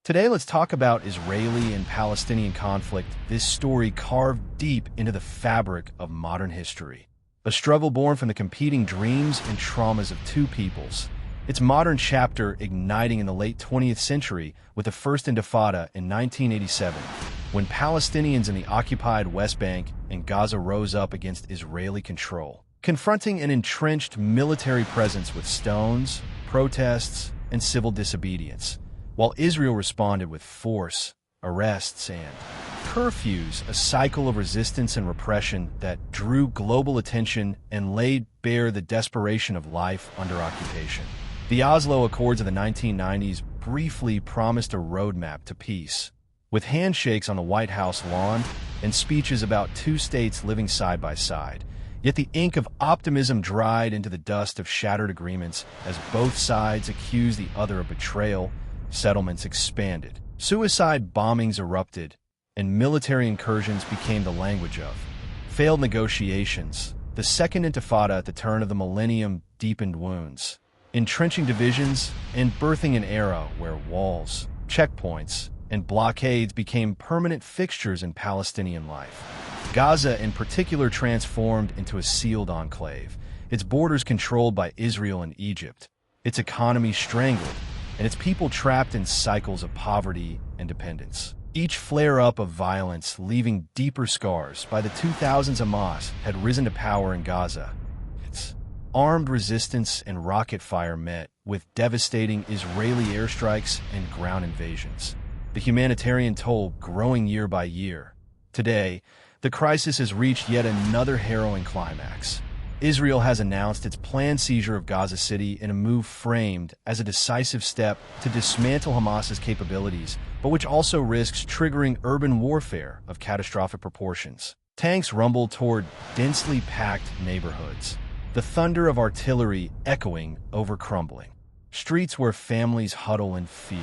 Today, let's talk about Israeli and Palestinian conflict, this story carved deep into the fabric of modern history. A struggle born from the competing dreams and traumas of two peoples. Its modern chapter igniting in the late 20th century with the First Intifada in 1987, when Palestinians in the occupied West Bank and Gaza rose up against Israeli control, confronting an entrenched military presence with stones, protests, and civil disobedience, while Israel responded with force, arrests, and curfews, a cycle of resistance and repression that drew global attention and laid bare the desperation of life under occupation. The Oslo Accords of the 1990s briefly promised a roadmap to peace, with handshakes on the White House lawn and speeches about two states living side by side. Yet the ink of optimism dried into the dust of shattered agreements as both sides accused the other of betrayal. Settlements expanded, suicide bombings erupted, and military incursions became the language of failed negotiations. The Second Intifada at the turn of the millennium deepened wounds, entrenching divisions and birthing an era where walls, checkpoints, and blockades became permanent fixtures in Palestinian life. Gaza, in particular, transformed into a sealed enclave, its borders controlled by Israel and Egypt, its economy strangled, and its people trapped in cycles of poverty and dependence. Each flare-up of violence leaving deeper scars. By the 2000s, Hamas had risen to power in Gaza. Its armed resistance and rocket fire met with devastating Israeli airstrikes and ground invasions, the humanitarian toll growing year by year. Today, the crisis has reached yet another harrowing climax. Israel has announced its planned seizure of Gaza City in a move framed as a decisive step to dismantle Hamas's capabilities, but which also risks triggering urban warfare of catastrophic proportions. Tanks rumble toward densely packed neighborhoods, the thunder of artillery echoing over crumbling streets where families huddle in fear.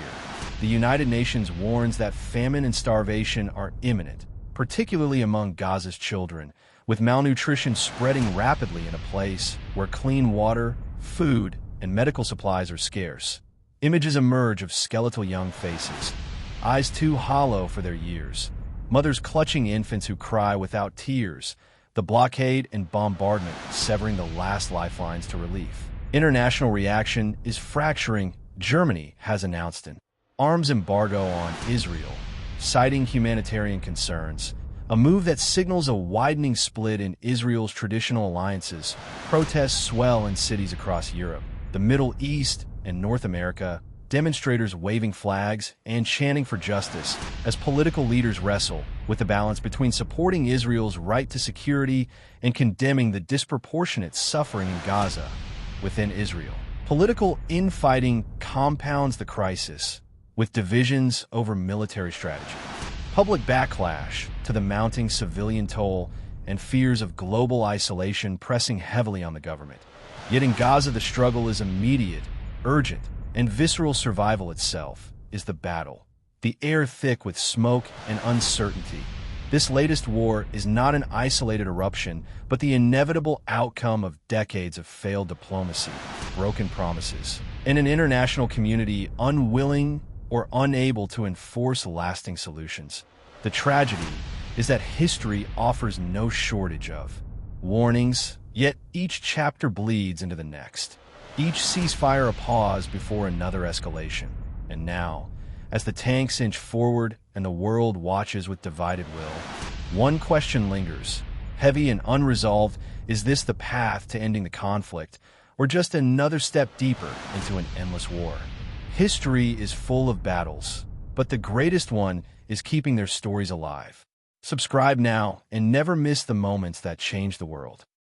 The United Nations warns that famine and starvation are imminent, particularly among Gaza's children, with malnutrition spreading rapidly in a place where clean water, food, and medical supplies are scarce. Images emerge of skeletal young faces, eyes too hollow for their years, mothers clutching infants who cry without tears, the blockade and bombardment severing the last lifelines to relief. International reaction is fracturing. Germany has announced an arms embargo on Israel, citing humanitarian concerns, a move that signals a widening split in Israel's traditional alliances. Protests swell in cities across Europe, the Middle East, and North America, demonstrators waving flags and chanting for justice as political leaders wrestle with the balance between supporting Israel's right to security and condemning the disproportionate suffering in Gaza within Israel. Political infighting compounds the crisis, with divisions over military strategy, public backlash to the mounting civilian toll, and fears of global isolation pressing heavily on the government. Yet in Gaza, the struggle is immediate, urgent, and visceral. Survival itself is the battle. The air thick with smoke and uncertainty. This latest war is not an isolated eruption, but the inevitable outcome of decades of failed diplomacy, broken promises, and an international community unwilling or unable to enforce lasting solutions. The tragedy is that history offers no shortage of warnings, yet each chapter bleeds into the next. Each ceasefire a pause before another escalation. And now, as the tanks inch forward and the world watches with divided will, one question lingers, heavy and unresolved. Is this the path to ending the conflict, or just another step deeper into an endless war? History is full of battles, but the greatest one is keeping their stories alive. Subscribe now and never miss the moments that change the world.